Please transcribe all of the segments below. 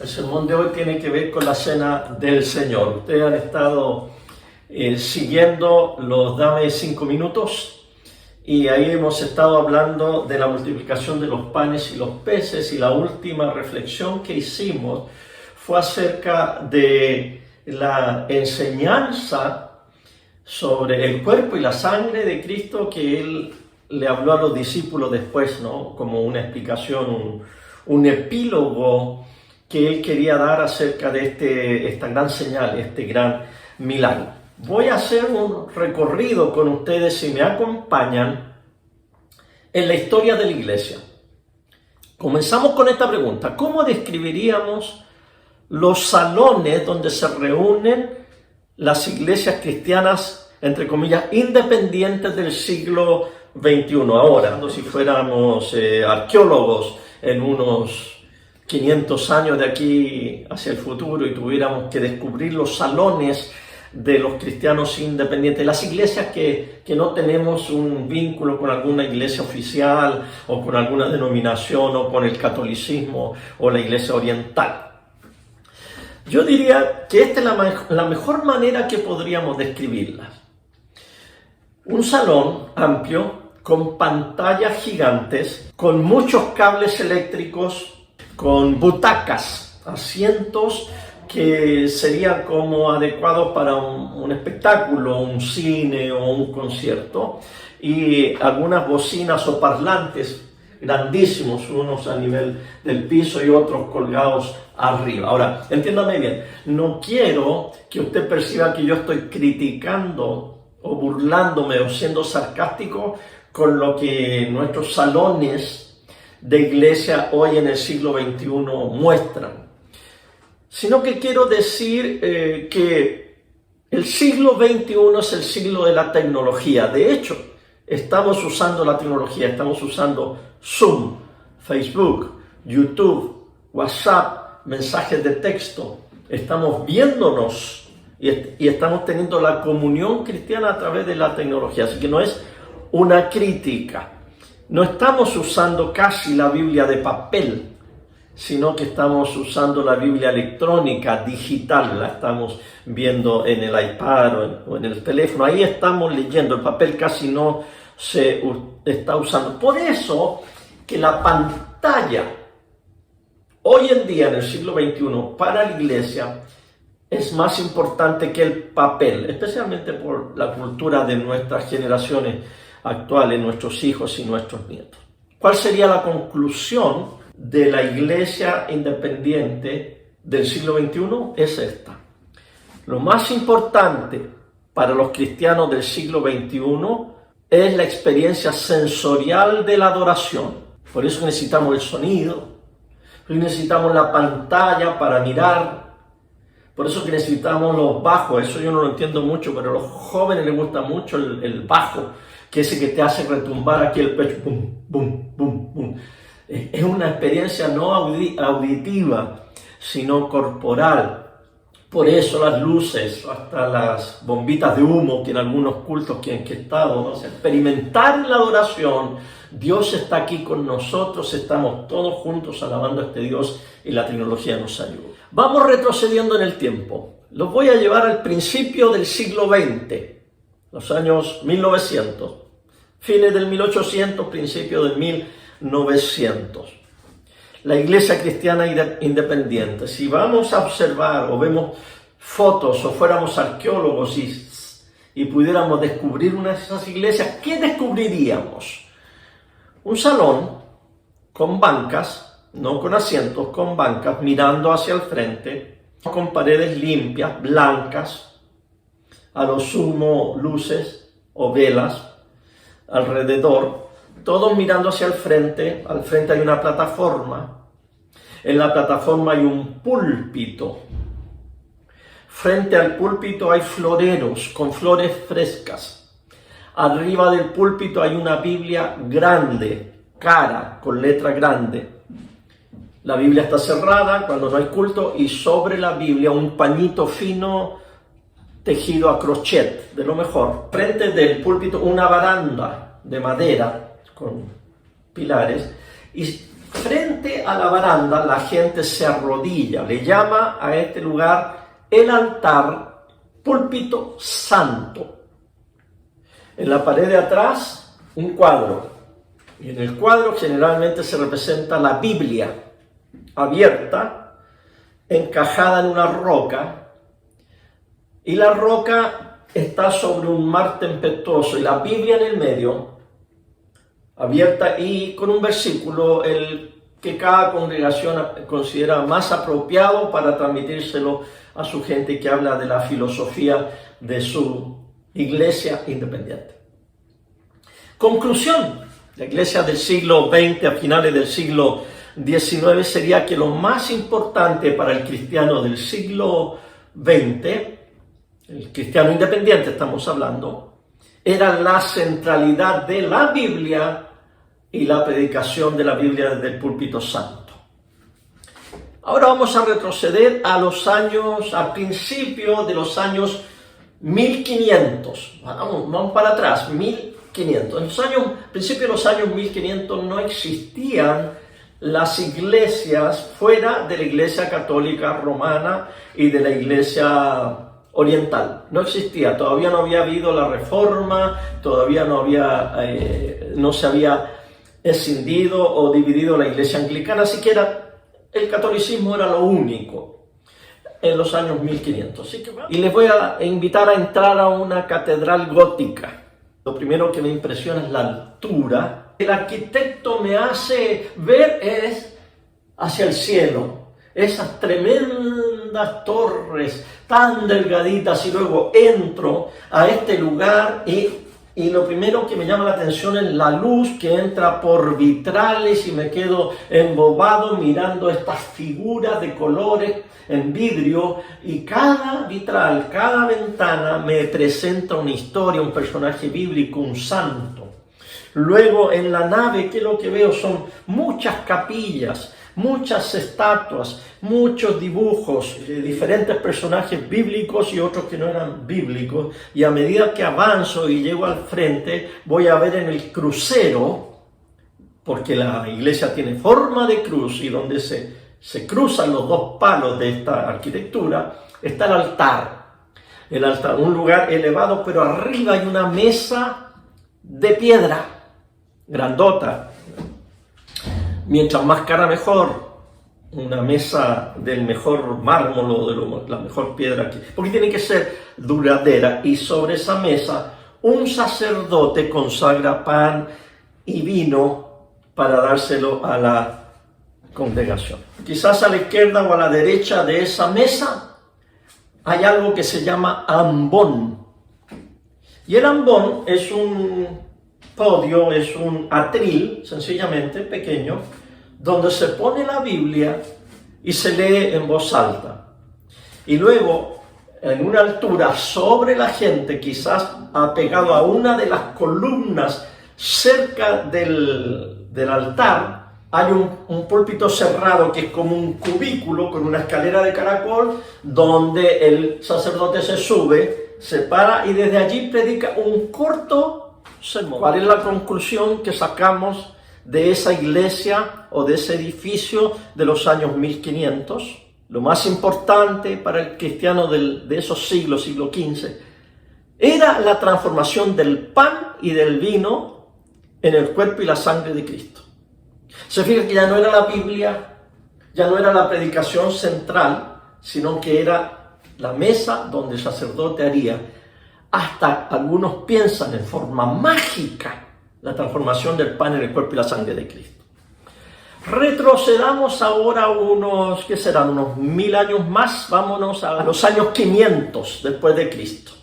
El sermón de hoy tiene que ver con la cena del Señor. Ustedes han estado siguiendo los Dame 5 minutos y ahí hemos estado hablando de la multiplicación de los panes y los peces, y la última reflexión que hicimos fue acerca de la enseñanza sobre el cuerpo y la sangre de Cristo que Él le habló a los discípulos después, ¿no? Como una explicación, un epílogo que Él quería dar acerca de esta gran señal, este gran milagro. Voy a hacer un recorrido con ustedes, si me acompañan, en la historia de la iglesia. Comenzamos con esta pregunta: ¿cómo describiríamos los salones donde se reúnen las iglesias cristianas, entre comillas, independientes del siglo XXI? Ahora, si fuéramos arqueólogos en unos 500 años de aquí hacia el futuro y tuviéramos que descubrir los salones de los cristianos independientes, las iglesias que no tenemos un vínculo con alguna iglesia oficial o con alguna denominación o con el catolicismo o la iglesia oriental. Yo diría que esta es la mejor manera que podríamos describirlas. Un salón amplio, con pantallas gigantes, con muchos cables eléctricos, con butacas, asientos que serían como adecuados para un espectáculo, un cine o un concierto, y algunas bocinas o parlantes grandísimos, unos a nivel del piso y otros colgados arriba. Ahora, entiéndame bien, no quiero que usted perciba que yo estoy criticando o burlándome o siendo sarcástico con lo que nuestros salones de iglesia hoy en el siglo XXI muestran, sino que quiero decir que el siglo XXI es el siglo de la tecnología. De hecho, estamos usando la tecnología, estamos usando Zoom, Facebook, YouTube, WhatsApp, mensajes de texto, estamos viéndonos y estamos teniendo la comunión cristiana a través de la tecnología, así que no es una crítica. No estamos usando casi la Biblia de papel, sino que estamos usando la Biblia electrónica, digital, la estamos viendo en el iPad o en el teléfono. Ahí estamos leyendo, el papel casi no se está usando. Por eso que la pantalla, hoy en día en el siglo XXI, para la iglesia, es más importante que el papel, especialmente por la cultura de nuestras generaciones actuales, nuestros hijos y nuestros nietos. ¿Cuál sería la conclusión de la iglesia independiente del siglo XXI? Es esta: lo más importante para los cristianos del siglo XXI es la experiencia sensorial de la adoración. Por eso necesitamos el sonido, por eso necesitamos la pantalla para mirar, por eso que necesitamos los bajos. Eso yo no lo entiendo mucho, pero a los jóvenes les gusta mucho el bajo, que es el que te hace retumbar aquí el pecho, bum, bum, bum, bum. Es una experiencia no auditiva, sino corporal. Por eso las luces, hasta las bombitas de humo que en algunos cultos que he estado, ¿no? O sea, experimentar la adoración. Dios está aquí con nosotros, estamos todos juntos alabando a este Dios y la tecnología nos ayuda. Vamos retrocediendo en el tiempo. Los voy a llevar al principio del siglo XX, los años 1900. Fines del 1800, principio del 1900. La iglesia cristiana independiente. Si vamos a observar o vemos fotos o fuéramos arqueólogos y pudiéramos descubrir una de esas iglesias, ¿qué descubriríamos? Un salón con bancas, no con asientos, con bancas, mirando hacia el frente, con paredes limpias, blancas, a lo sumo luces o velas alrededor, todos mirando hacia el frente. Al frente hay una plataforma, en la plataforma hay un púlpito, frente al púlpito hay floreros con flores frescas, arriba del púlpito hay una Biblia grande, cara, con letra grande. La Biblia está cerrada cuando no hay culto, y sobre la Biblia un pañito fino tejido a crochet, de lo mejor. Frente del púlpito una baranda de madera con pilares, y frente frente a la baranda la gente se arrodilla. Le llama a este lugar el altar, púlpito santo. En la pared de atrás, un cuadro. Y en el cuadro generalmente se representa la Biblia abierta, encajada en una roca. Y la roca está sobre un mar tempestuoso y la Biblia en el medio, abierta y con un versículo que cada congregación considera más apropiado para transmitírselo a su gente, que habla de la filosofía de su iglesia independiente. Conclusión: la iglesia del siglo XX, a finales del siglo XIX, sería que lo más importante para el cristiano del siglo XX, el cristiano independiente estamos hablando, era la centralidad de la Biblia y la predicación de la Biblia desde el púlpito santo. Ahora vamos a retroceder al principio de los años 1500. Vamos para atrás, 1500. Principio de los años 1500 no existían las iglesias fuera de la iglesia católica romana y de la iglesia oriental. No existía, todavía no había habido la reforma, todavía no se había escindido o dividido la iglesia anglicana, así que el catolicismo era lo único en los años 1500. Y les voy a invitar a entrar a una catedral gótica. Lo primero que me impresiona es la altura. El arquitecto me hace ver es hacia el cielo, esas tremendas torres tan delgaditas, y luego entro a este lugar y lo primero que me llama la atención es la luz que entra por vitrales y me quedo embobado mirando estas figuras de colores en vidrio, y cada vitral, cada ventana me presenta una historia, un personaje bíblico, un santo. Luego en la nave, ¿qué es lo que veo? Son muchas capillas, muchas estatuas, muchos dibujos de diferentes personajes bíblicos y otros que no eran bíblicos, y a medida que avanzo y llego al frente voy a ver en el crucero, porque la iglesia tiene forma de cruz y donde se cruzan los dos palos de esta arquitectura está el altar, un lugar elevado, pero arriba hay una mesa de piedra grandota. Mientras más cara mejor, una mesa del mejor mármol o de la mejor piedra, porque tiene que ser duradera, y sobre esa mesa un sacerdote consagra pan y vino para dárselo a la congregación. Quizás a la izquierda o a la derecha de esa mesa hay algo que se llama ambón, y el ambón es un podio, es un atril, sencillamente pequeño, donde se pone la Biblia y se lee en voz alta. Y luego, en una altura sobre la gente, quizás apegado a una de las columnas cerca del altar, hay un púlpito cerrado que es como un cubículo con una escalera de caracol, donde el sacerdote se sube, se para y desde allí predica un corto sermón. ¿Cuál es la conclusión que sacamos de esa iglesia o de ese edificio de los años 1500? Lo más importante para el cristiano de esos siglos, siglo XV, era la transformación del pan y del vino en el cuerpo y la sangre de Cristo. Se fija que ya no era la Biblia, ya no era la predicación central, sino que era la mesa donde el sacerdote haría, hasta algunos piensan en forma mágica, la transformación del pan en el cuerpo y la sangre de Cristo. Retrocedamos ahora unos 1000 años más, vámonos a los años 500 después de Cristo.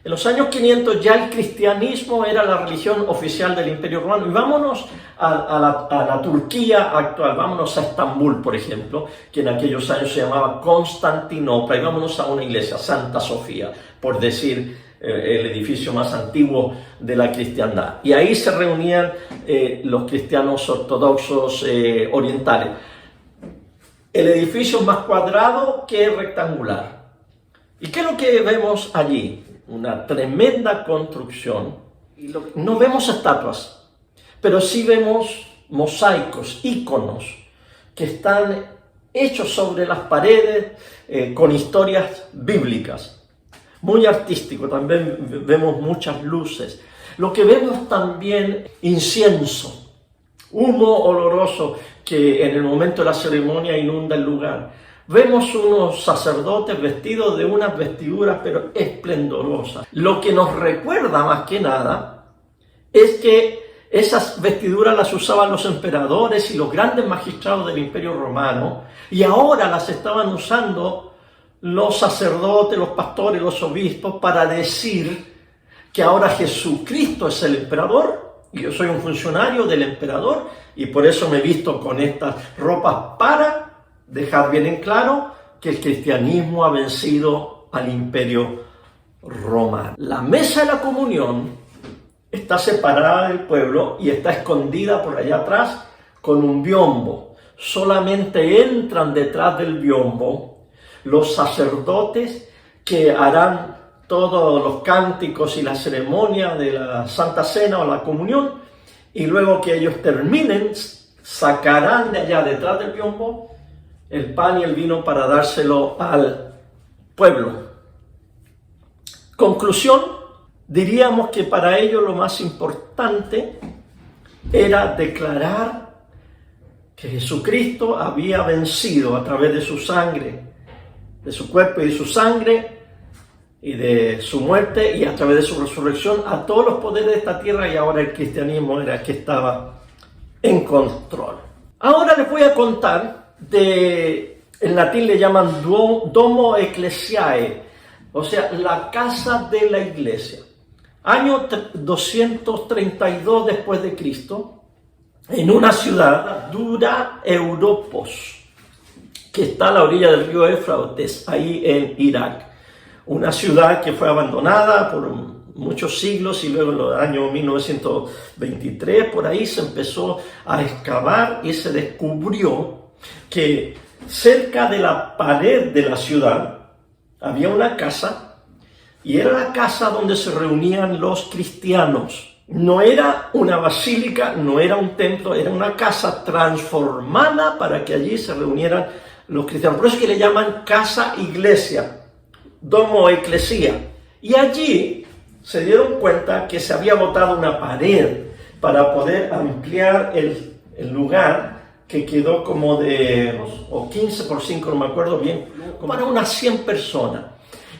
En los años 500 ya el cristianismo era la religión oficial del Imperio Romano, y vámonos a la Turquía actual, vámonos a Estambul, por ejemplo, que en aquellos años se llamaba Constantinopla, y vámonos a una iglesia, Santa Sofía, por decir el edificio más antiguo de la cristiandad. Y ahí se reunían los cristianos ortodoxos orientales. El edificio es más cuadrado que rectangular. ¿Y qué es lo que vemos allí? Una tremenda construcción. No vemos estatuas, pero sí vemos mosaicos, íconos, que están hechos sobre las paredes con historias bíblicas. Muy artístico, también vemos muchas luces. Lo que vemos también, incienso, humo oloroso que en el momento de la ceremonia inunda el lugar. Vemos unos sacerdotes vestidos de unas vestiduras pero esplendorosas. Lo que nos recuerda más que nada es que esas vestiduras las usaban los emperadores y los grandes magistrados del Imperio Romano, y ahora las estaban usando los sacerdotes, los pastores, los obispos, para decir que ahora Jesucristo es el emperador, y yo soy un funcionario del emperador, y por eso me he visto con estas ropas para dejar bien en claro que el cristianismo ha vencido al Imperio Romano. La mesa de la comunión está separada del pueblo y está escondida por allá atrás con un biombo. Solamente entran detrás del biombo los sacerdotes que harán todos los cánticos y la ceremonia de la Santa Cena o la comunión, y luego que ellos terminen, sacarán de allá detrás del biombo el pan y el vino para dárselo al pueblo. Conclusión, diríamos que para ellos lo más importante era declarar que Jesucristo había vencido a través de su sangre, de su cuerpo y de su sangre, y de su muerte, y a través de su resurrección, a todos los poderes de esta tierra, y ahora el cristianismo era el que estaba en control. Ahora les voy a contar en latín le llaman Domo Ecclesiae, o sea, la casa de la iglesia. Año 232 después de Cristo, en una ciudad, Dura Europos, que está a la orilla del río Éufrates, ahí en Irak. Una ciudad que fue abandonada por muchos siglos, y luego en el año 1923 por ahí se empezó a excavar y se descubrió que cerca de la pared de la ciudad había una casa, y era la casa donde se reunían los cristianos. No era una basílica, no era un templo, era una casa transformada para que allí se reunieran los cristianos. Por eso es que le llaman casa iglesia, Domo Ecclesia. Y allí se dieron cuenta que se había botado una pared para poder ampliar el lugar, que quedó como de o 15 por 5, no me acuerdo bien, para unas 100 personas.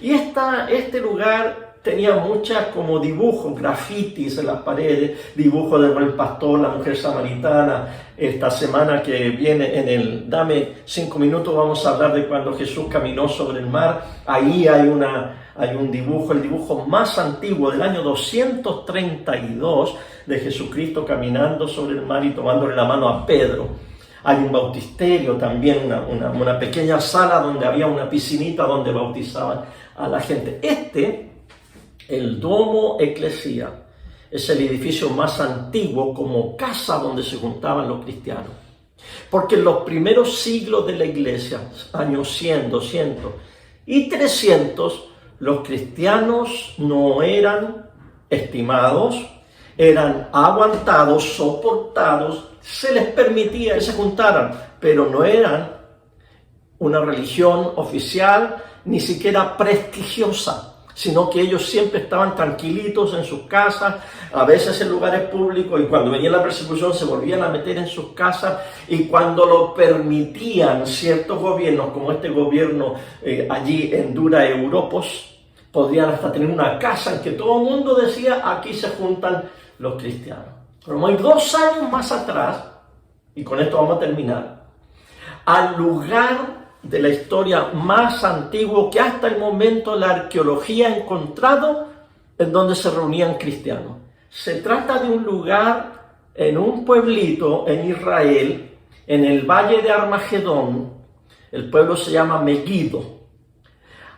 Y este lugar tenía muchas como dibujos, grafitis en las paredes, dibujos del buen pastor, la mujer samaritana. Esta semana que viene en el Dame 5 minutos vamos a hablar de cuando Jesús caminó sobre el mar. Ahí hay un dibujo, el dibujo más antiguo del año 232 de Jesucristo caminando sobre el mar y tomándole la mano a Pedro. Hay un bautisterio también, una pequeña sala donde había una piscinita donde bautizaban a la gente. El Domo Ecclesia, es el edificio más antiguo como casa donde se juntaban los cristianos. Porque en los primeros siglos de la iglesia, años 100, 200 y 300, los cristianos no eran estimados, eran aguantados, soportados, se les permitía que se juntaran, pero no eran una religión oficial, ni siquiera prestigiosa, sino que ellos siempre estaban tranquilitos en sus casas, a veces en lugares públicos, y cuando venía la persecución se volvían a meter en sus casas, y cuando lo permitían ciertos gobiernos, como este gobierno allí en Dura Europos, podrían hasta tener una casa en que todo el mundo decía, aquí se juntan los cristianos. Pero hay 2 años más atrás, y con esto vamos a terminar, al lugar de la historia más antiguo que hasta el momento la arqueología ha encontrado en donde se reunían cristianos. Se trata de un lugar en un pueblito en Israel, en el valle de Armagedón. El pueblo se llama Megiddo.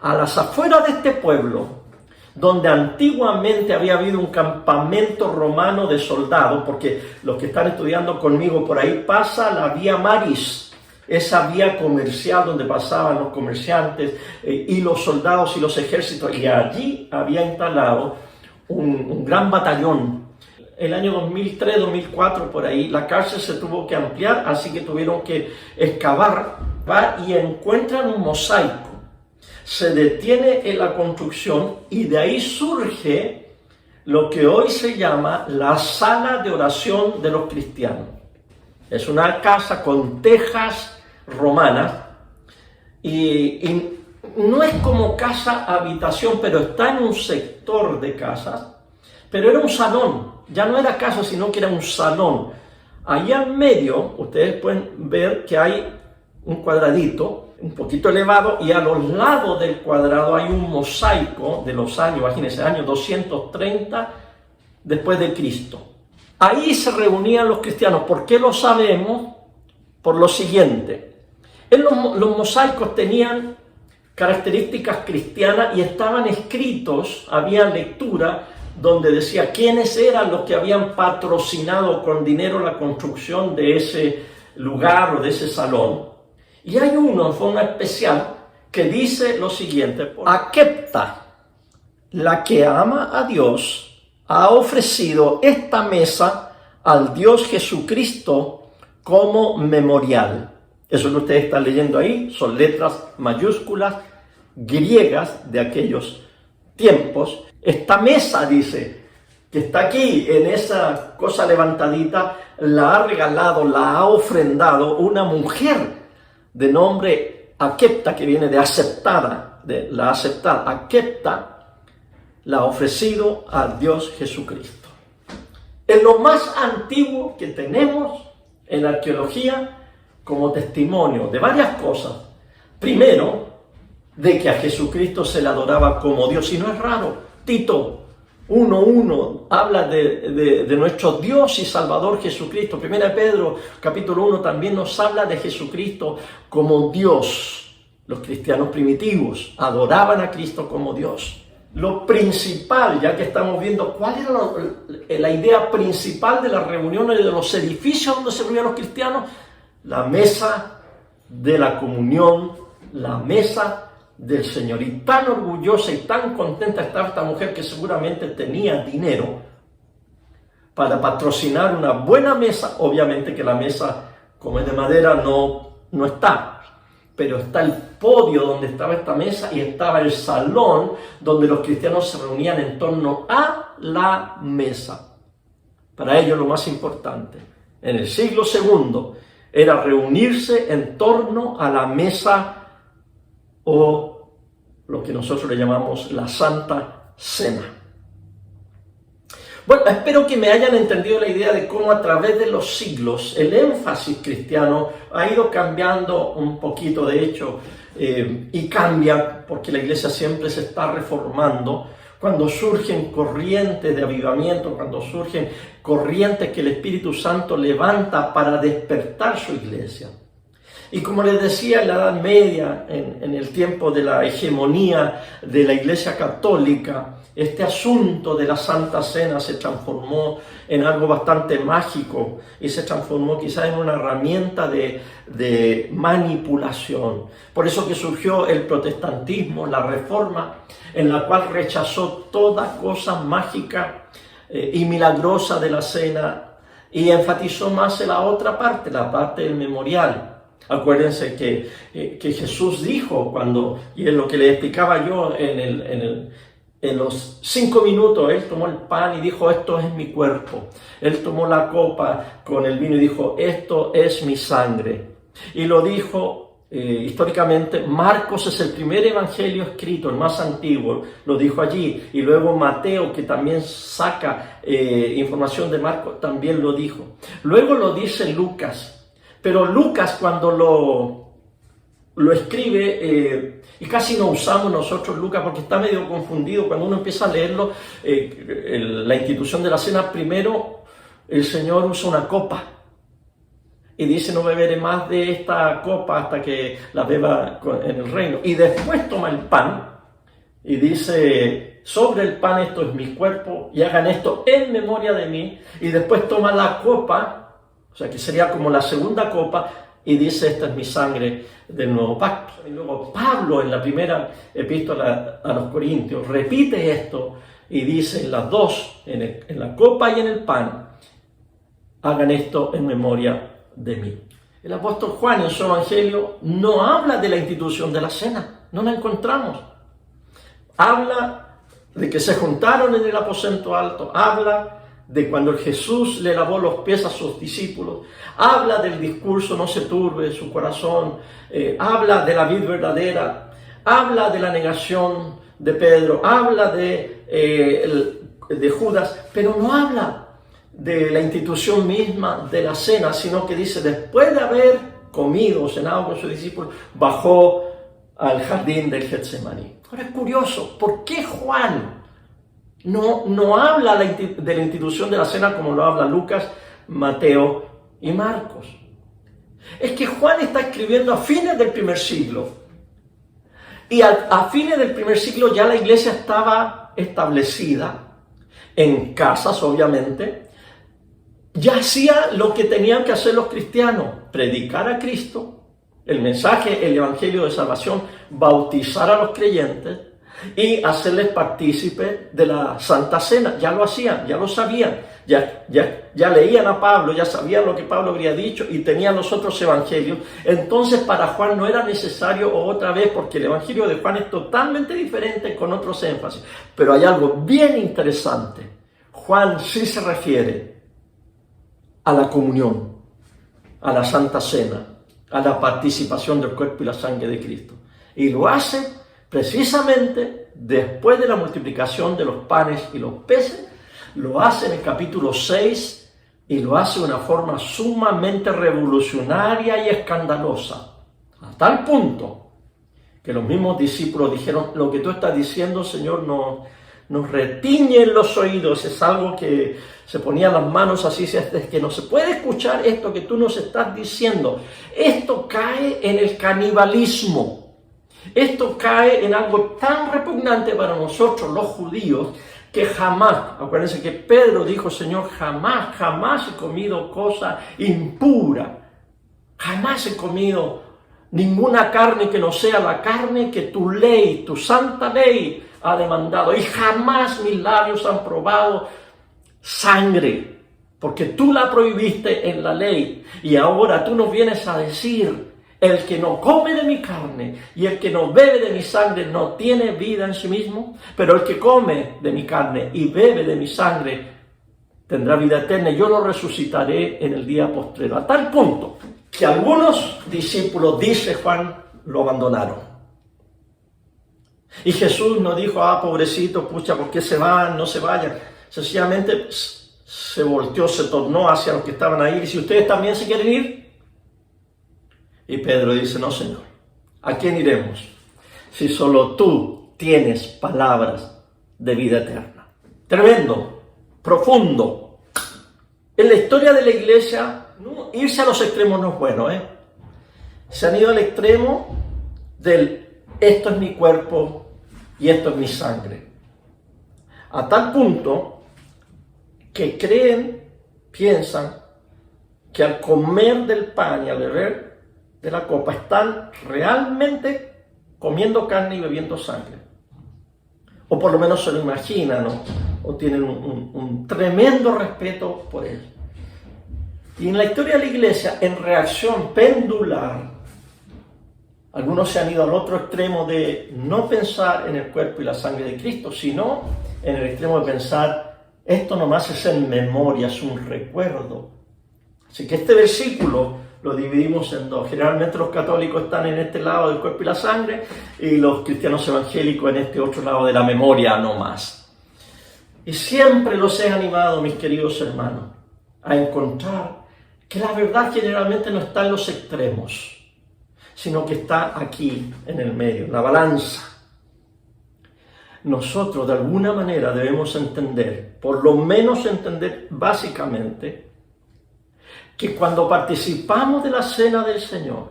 A las afueras de este pueblo, donde antiguamente había habido un campamento romano de soldados, porque los que están estudiando conmigo por ahí pasa la vía Maris, esa vía comercial donde pasaban los comerciantes y los soldados y los ejércitos, y allí había instalado un gran batallón el año 2003, 2004, por ahí, la cárcel se tuvo que ampliar, así que tuvieron que excavar, y encuentran un mosaico. Se detiene en la construcción y de ahí surge lo que hoy se llama la sala de oración de los cristianos. Es una casa con tejas romanas y no es como casa habitación, pero está en un sector de casas, pero era un salón, ya no era casa, sino que era un salón. Allá en medio, ustedes pueden ver que hay un cuadradito, un poquito elevado, y a los lados del cuadrado hay un mosaico de los años, imagínense, año 230 después de Cristo. Ahí se reunían los cristianos. ¿Por qué lo sabemos? Por lo siguiente. Los mosaicos tenían características cristianas y estaban escritos, había lectura donde decía quiénes eran los que habían patrocinado con dinero la construcción de ese lugar o de ese salón. Y hay uno en forma especial que dice lo siguiente: Aquepta, la que ama a Dios, ha ofrecido esta mesa al Dios Jesucristo como memorial. Eso que ustedes están leyendo ahí son letras mayúsculas griegas de aquellos tiempos. Esta mesa, dice, que está aquí en esa cosa levantadita, la ha regalado, la ha ofrendado una mujer de nombre Aquepta, que viene de aceptada, de la aceptada. Aquepta la ha ofrecido al Dios Jesucristo. Es lo más antiguo que tenemos en la arqueología como testimonio de varias cosas. Primero, de que a Jesucristo se le adoraba como Dios, y no es raro. Tito 1:1 habla de nuestro Dios y Salvador Jesucristo. Primera Pedro capítulo 1 también nos habla de Jesucristo como Dios. Los cristianos primitivos adoraban a Cristo como Dios. Lo principal, ya que estamos viendo cuál era la idea principal de las reuniones y de los edificios donde se reunían los cristianos: la mesa de la comunión, la mesa del Señor. Y tan orgullosa y tan contenta estaba esta mujer, que seguramente tenía dinero para patrocinar una buena mesa. Obviamente que la mesa, como es de madera, no está, pero está el podio donde estaba esta mesa y estaba el salón donde los cristianos se reunían en torno a la mesa. Para ellos lo más importante en el siglo II era reunirse en torno a la mesa, o lo que nosotros le llamamos la Santa Cena. Bueno, espero que me hayan entendido la idea de cómo a través de los siglos el énfasis cristiano ha ido cambiando un poquito, de hecho, y cambia porque la iglesia siempre se está reformando. Cuando surgen corrientes de avivamiento, cuando surgen corrientes que el Espíritu Santo levanta para despertar su iglesia. Y como les decía, en la Edad Media, en el tiempo de la hegemonía de la Iglesia Católica, este asunto de la Santa Cena se transformó en algo bastante mágico y se transformó quizás en una herramienta de manipulación. Por eso que surgió el protestantismo, la Reforma, en la cual rechazó toda cosa mágica y milagrosa de la cena y enfatizó más en la otra parte, la parte del memorial. Acuérdense que Jesús dijo y es lo que le explicaba yo en los 5 minutos, Él tomó el pan y dijo: esto es mi cuerpo. Él tomó la copa con el vino y dijo: esto es mi sangre. Y lo dijo históricamente. Marcos es el primer evangelio escrito, el más antiguo, lo dijo allí. Y luego Mateo, que también saca información de Marcos, también lo dijo. Luego lo dice Lucas. Pero Lucas, cuando lo escribe, y casi no usamos nosotros Lucas porque está medio confundido cuando uno empieza a leerlo, la institución de la cena. Primero el Señor usa una copa y dice: no beberé más de esta copa hasta que la beba en el reino. Y después toma el pan y dice: sobre el pan, esto es mi cuerpo, y hagan esto en memoria de mí. Y después toma la copa, o sea que sería como la segunda copa, y dice: esta es mi sangre del nuevo pacto. Y luego Pablo, en la primera epístola a los Corintios, repite esto y dice en las dos, en la copa y en el pan, hagan esto en memoria de mí. El apóstol Juan en su evangelio no habla de la institución de la cena, no la encontramos. Habla de que se juntaron en el aposento alto, habla de cuando Jesús le lavó los pies a sus discípulos, habla del discurso no se turbe su corazón, habla de la vid verdadera, habla de la negación de Pedro, habla de Judas, pero no habla de la institución misma de la cena, sino que dice, después de haber comido, cenado con sus discípulos, bajó al jardín del Getsemaní. Ahora es curioso, ¿por qué Juan no habla de la institución de la cena como lo habla Lucas, Mateo y Marcos? Es que Juan está escribiendo a fines del primer siglo. Y a fines del primer siglo ya la iglesia estaba establecida en casas, obviamente. Ya hacía lo que tenían que hacer los cristianos: predicar a Cristo, el mensaje, el evangelio de salvación, bautizar a los creyentes y hacerles partícipes de la Santa Cena. Ya lo hacían, ya lo sabían, ya leían a Pablo, ya sabían lo que Pablo había dicho y tenían los otros evangelios. Entonces para Juan no era necesario otra vez, porque el evangelio de Juan es totalmente diferente con otros énfasis. Pero hay algo bien interesante. Juan sí se refiere a la comunión, a la Santa Cena, a la participación del cuerpo y la sangre de Cristo. Y lo hace precisamente después de la multiplicación de los panes y los peces. Lo hace en el capítulo 6 y lo hace de una forma sumamente revolucionaria y escandalosa, a tal punto que los mismos discípulos dijeron: lo que tú estás diciendo, Señor, nos retiñe en los oídos. Es algo que se ponían las manos así, es que no se puede escuchar esto que tú nos estás diciendo. Esto cae en el canibalismo. Esto cae en algo tan repugnante para nosotros los judíos que jamás, acuérdense que Pedro dijo: Señor, jamás he comido cosa impura, jamás he comido ninguna carne que no sea la carne que tu ley, tu santa ley ha demandado, y jamás mis labios han probado sangre, porque tú la prohibiste en la ley. Y ahora tú nos vienes a decir: el que no come de mi carne y el que no bebe de mi sangre no tiene vida en sí mismo, pero el que come de mi carne y bebe de mi sangre tendrá vida eterna, y yo lo resucitaré en el día postrero. A tal punto que algunos discípulos, dice Juan, lo abandonaron. Y Jesús no dijo: pobrecito, pucha, ¿por qué se van? No se vayan. Sencillamente se volteó, se tornó hacia los que estaban ahí y dice: ¿ustedes también se quieren ir? Y Pedro dice: no, Señor, ¿a quién iremos si solo tú tienes palabras de vida eterna? Tremendo, profundo. En la historia de la iglesia, irse a los extremos no es bueno, Se han ido al extremo del esto es mi cuerpo y esto es mi sangre. A tal punto que piensan que al comer del pan y al beber de la copa están realmente comiendo carne y bebiendo sangre. O por lo menos se lo imaginan, ¿no? O tienen un tremendo respeto por él. Y en la historia de la iglesia, en reacción pendular, algunos se han ido al otro extremo de no pensar en el cuerpo y la sangre de Cristo, sino en el extremo de pensar: esto nomás es en memoria, es un recuerdo. Así que este versículo lo dividimos en dos. Generalmente los católicos están en este lado del cuerpo y la sangre, y los cristianos evangélicos en este otro lado de la memoria nomás. Y siempre los he animado, mis queridos hermanos, a encontrar que la verdad generalmente no está en los extremos, sino que está aquí en el medio, en la balanza. Nosotros de alguna manera debemos entender, por lo menos entender básicamente, que cuando participamos de la cena del Señor,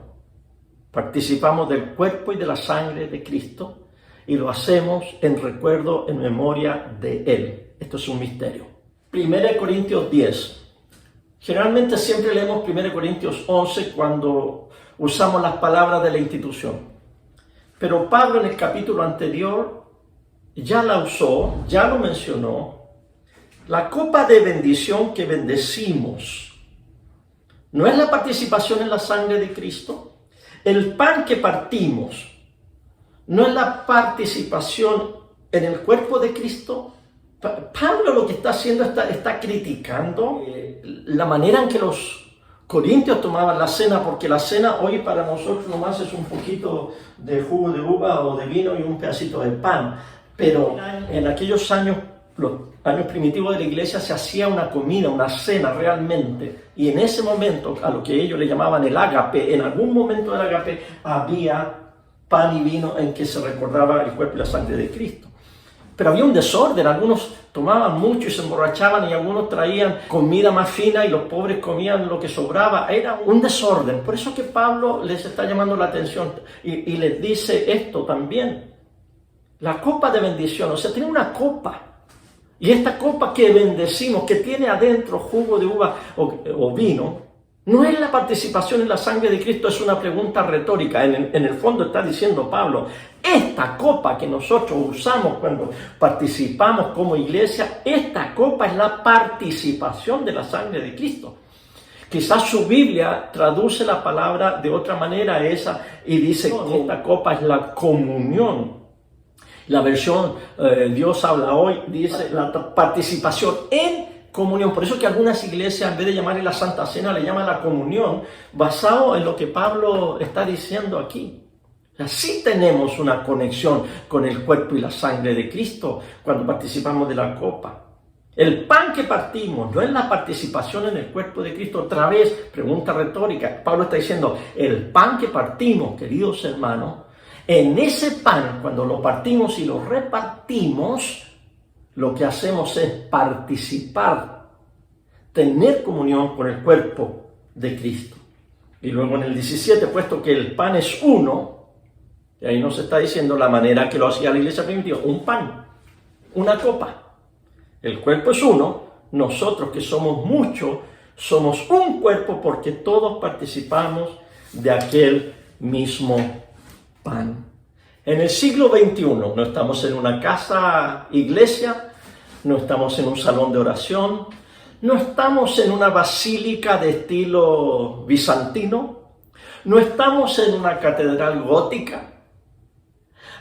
participamos del cuerpo y de la sangre de Cristo, y lo hacemos en recuerdo, en memoria de Él. Esto es un misterio. 1 Corintios 10. Generalmente siempre leemos 1 Corintios 11 cuando usamos las palabras de la institución. Pero Pablo en el capítulo anterior ya la usó, ya lo mencionó. La copa de bendición que bendecimos no es la participación en la sangre de Cristo. El pan que partimos no es la participación en el cuerpo de Cristo. Pablo lo que está haciendo está criticando la manera en que los corintios tomaban la cena, porque la cena hoy para nosotros nomás es un poquito de jugo de uva o de vino y un pedacito de pan. Pero en aquellos años, los años primitivos de la iglesia, se hacía una comida, una cena realmente. Y en ese momento, a lo que ellos le llamaban el ágape, en algún momento del ágape había pan y vino en que se recordaba el cuerpo y la sangre de Cristo. Pero había un desorden, algunos tomaban mucho y se emborrachaban y algunos traían comida más fina y los pobres comían lo que sobraba. Era un desorden. Por eso que Pablo les está llamando la atención y les dice esto también. La copa de bendición, o sea, tiene una copa. Y esta copa que bendecimos, que tiene adentro jugo de uva o vino, no es la participación en la sangre de Cristo, es una pregunta retórica. En el fondo está diciendo Pablo, esta copa que nosotros usamos cuando participamos como iglesia, esta copa es la participación de la sangre de Cristo. Quizás su Biblia traduce la palabra de otra manera esa y dice que esta copa es la comunión. La versión Dios habla hoy dice la participación en comunión. Por eso que algunas iglesias, en vez de llamarle la Santa Cena, le llaman la comunión, basado en lo que Pablo está diciendo aquí. Así tenemos una conexión con el cuerpo y la sangre de Cristo cuando participamos de la copa. El pan que partimos no es la participación en el cuerpo de Cristo. Otra vez, pregunta retórica. Pablo está diciendo, el pan que partimos, queridos hermanos, en ese pan, cuando lo partimos y lo repartimos, lo que hacemos es participar, tener comunión con el cuerpo de Cristo. Y luego en el 17, puesto que el pan es uno, y ahí nos está diciendo la manera que lo hacía la iglesia primitiva, un pan, una copa. El cuerpo es uno, nosotros que somos muchos, somos un cuerpo porque todos participamos de aquel mismo pan. En el siglo XXI no estamos en una casa iglesia, no estamos en un salón de oración, no estamos en una basílica de estilo bizantino, no estamos en una catedral gótica,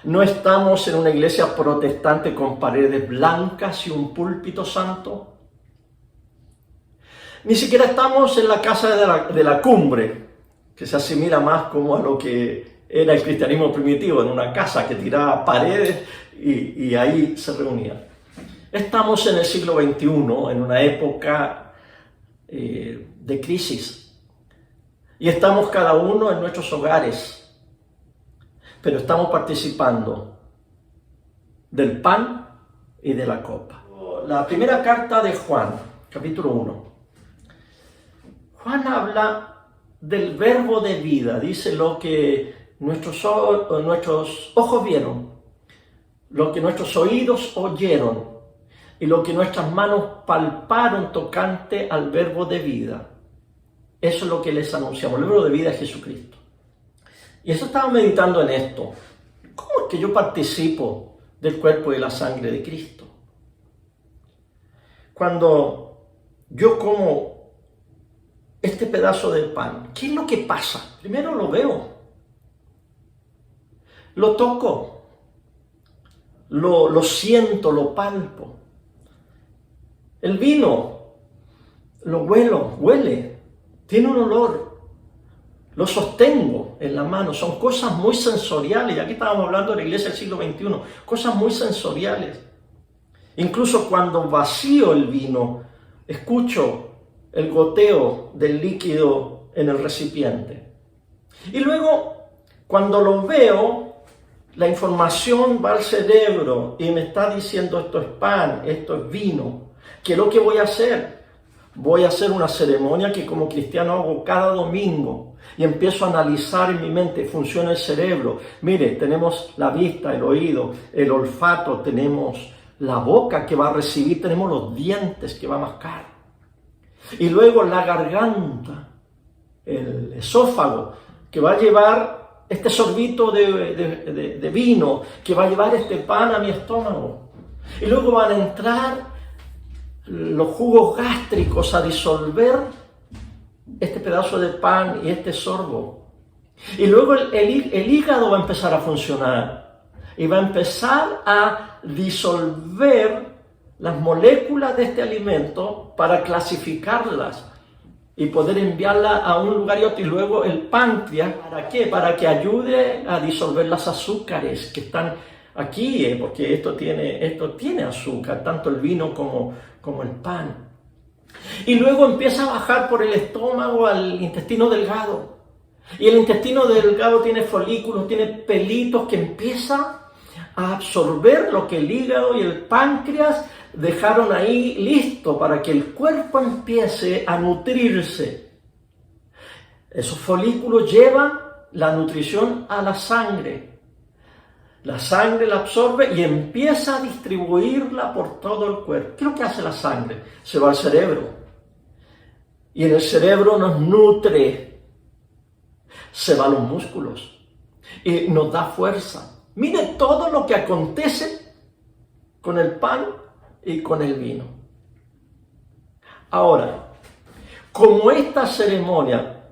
no estamos en una iglesia protestante con paredes blancas y un púlpito santo, ni siquiera estamos en la casa de la cumbre, que se asimila más como a lo que era el cristianismo primitivo, en una casa que tiraba paredes y ahí se reunían. Estamos en el siglo XXI, en una época de crisis. Y estamos cada uno en nuestros hogares, pero estamos participando del pan y de la copa. La primera carta de Juan, capítulo 1. Juan habla del verbo de vida, dice lo que nuestros ojos vieron, lo que nuestros oídos oyeron y lo que nuestras manos palparon tocante al verbo de vida. Eso es lo que les anunciamos, el verbo de vida es Jesucristo. Y eso estaba meditando en esto. ¿Cómo es que yo participo del cuerpo y la sangre de Cristo? Cuando yo como este pedazo de pan, ¿qué es lo que pasa? Primero lo veo. Lo toco, lo siento, lo palpo. El vino, lo huele, tiene un olor, lo sostengo en la mano. Son cosas muy sensoriales. Y aquí estábamos hablando de la iglesia del siglo XXI, cosas muy sensoriales. Incluso cuando vacío el vino, escucho el goteo del líquido en el recipiente. Y luego, cuando lo veo, la información va al cerebro y me está diciendo esto es pan, esto es vino. ¿Qué es lo que voy a hacer? Voy a hacer una ceremonia que como cristiano hago cada domingo y empiezo a analizar en mi mente, funciona el cerebro. Mire, tenemos la vista, el oído, el olfato, tenemos la boca que va a recibir, tenemos los dientes que va a mascar. Y luego la garganta, el esófago, que va a llevar este sorbito de vino que va a llevar este pan a mi estómago. Y luego van a entrar los jugos gástricos a disolver este pedazo de pan y este sorbo. Y luego el hígado va a empezar a funcionar y va a empezar a disolver las moléculas de este alimento para clasificarlas y poder enviarlas a un lugar y otro. Y luego el páncreas, ¿para qué? Para que ayude a disolver las azúcares que están aquí, porque esto tiene azúcar, tanto el vino como el pan. Y luego empieza a bajar por el estómago al intestino delgado. Y el intestino delgado tiene folículos, tiene pelitos que empieza a absorber lo que el hígado y el páncreas dejaron ahí listo para que el cuerpo empiece a nutrirse. Esos folículos llevan la nutrición a la sangre. La sangre la absorbe y empieza a distribuirla por todo el cuerpo. ¿Qué es lo que hace la sangre? Se va al cerebro. Y en el cerebro nos nutre. Se va a los músculos. Y nos da fuerza. Mire todo lo que acontece con el pan y con el vino. Ahora, como esta ceremonia,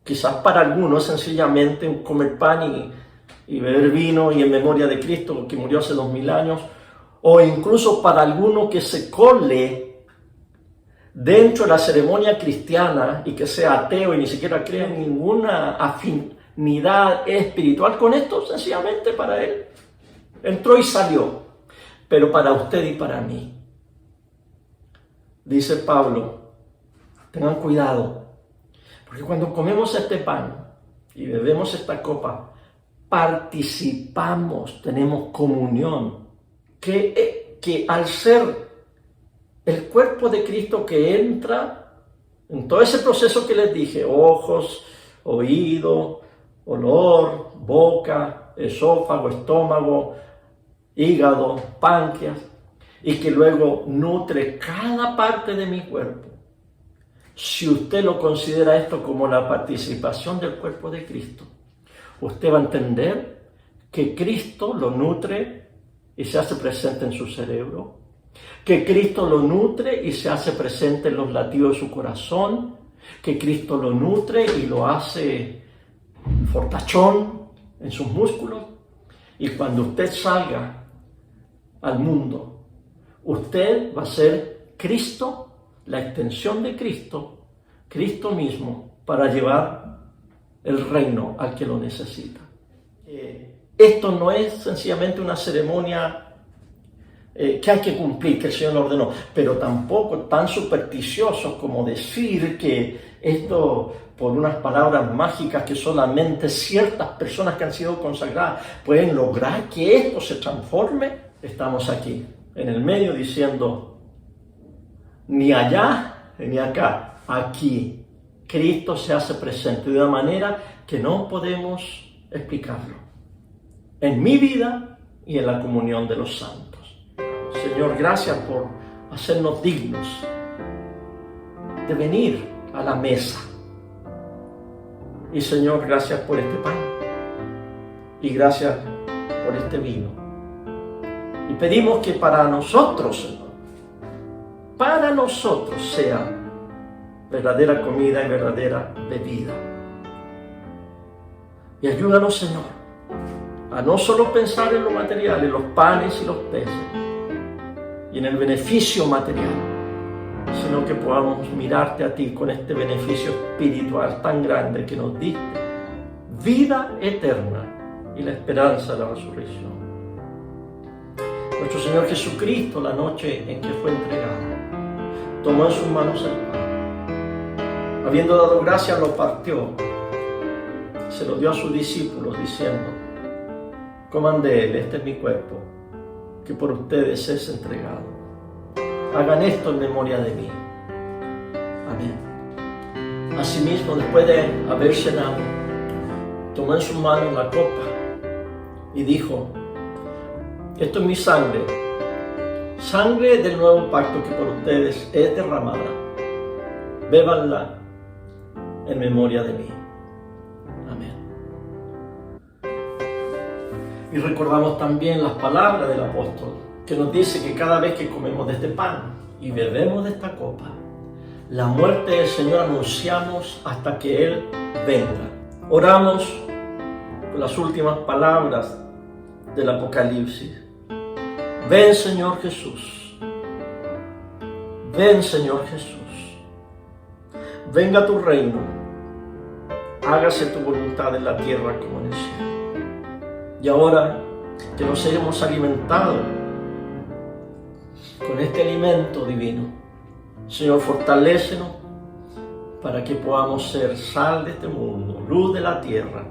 quizás para algunos sencillamente comer pan y beber vino y en memoria de Cristo que murió hace 2000 años, o incluso para alguno que se cole dentro de la ceremonia cristiana y que sea ateo y ni siquiera crea en ninguna afinidad espiritual con esto, sencillamente para él entró y salió. Pero para usted y para mí, dice Pablo, tengan cuidado, porque cuando comemos este pan y bebemos esta copa, participamos, tenemos comunión, que al ser el cuerpo de Cristo que entra en todo ese proceso que les dije, ojos, oído, olor, boca, esófago, estómago, hígado, páncreas, y que luego nutre cada parte de mi cuerpo. Si usted lo considera esto como la participación del cuerpo de Cristo, usted va a entender que Cristo lo nutre y se hace presente en su cerebro, que Cristo lo nutre y se hace presente en los latidos de su corazón, que Cristo lo nutre y lo hace fortachón en sus músculos. Y cuando usted salga al mundo, usted va a ser Cristo, la extensión de Cristo, Cristo mismo, para llevar el reino al que lo necesita. Esto no es sencillamente una ceremonia que hay que cumplir, que el Señor lo ordenó, pero tampoco tan supersticiosos como decir que esto, por unas palabras mágicas que solamente ciertas personas que han sido consagradas pueden lograr que esto se transforme. Estamos aquí, en el medio, diciendo, ni allá ni acá, aquí. Cristo se hace presente de una manera que no podemos explicarlo. En mi vida y en la comunión de los santos. Señor, gracias por hacernos dignos de venir a la mesa. Y Señor, gracias por este pan. Y gracias por este vino. Y pedimos que para nosotros, Señor, para nosotros sea verdadera comida y verdadera bebida. Y ayúdanos, Señor, a no solo pensar en lo material, en los panes y los peces, y en el beneficio material, sino que podamos mirarte a ti con este beneficio espiritual tan grande que nos diste, vida eterna y la esperanza de la resurrección. Nuestro Señor Jesucristo, la noche en que fue entregado, tomó en sus manos el pan. Habiendo dado gracias, lo partió, se lo dio a sus discípulos diciendo, coman de él, este es mi cuerpo, que por ustedes es entregado. Hagan esto en memoria de mí. Amén. Asimismo, después de haber cenado, tomó en sus manos la copa y dijo, esto es mi sangre, sangre del nuevo pacto que por ustedes es derramada. Bébanla en memoria de mí. Amén. Y recordamos también las palabras del apóstol, que nos dice que cada vez que comemos de este pan y bebemos de esta copa, la muerte del Señor anunciamos hasta que Él venga. Oramos con las últimas palabras del Apocalipsis. Ven, Señor Jesús. Ven, Señor Jesús. Venga tu reino. Hágase tu voluntad en la tierra como en el cielo. Y ahora que nos hayamos alimentado con este alimento divino, Señor, fortalécenos para que podamos ser sal de este mundo, luz de la tierra,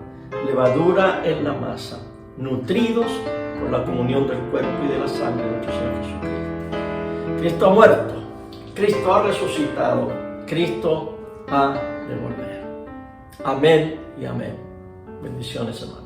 levadura en la masa, nutridos por la comunión del cuerpo y de la sangre de nuestro Señor Jesucristo. Cristo ha muerto, Cristo ha resucitado, Cristo ha de volver. Amén y amén. Bendiciones, hermanos.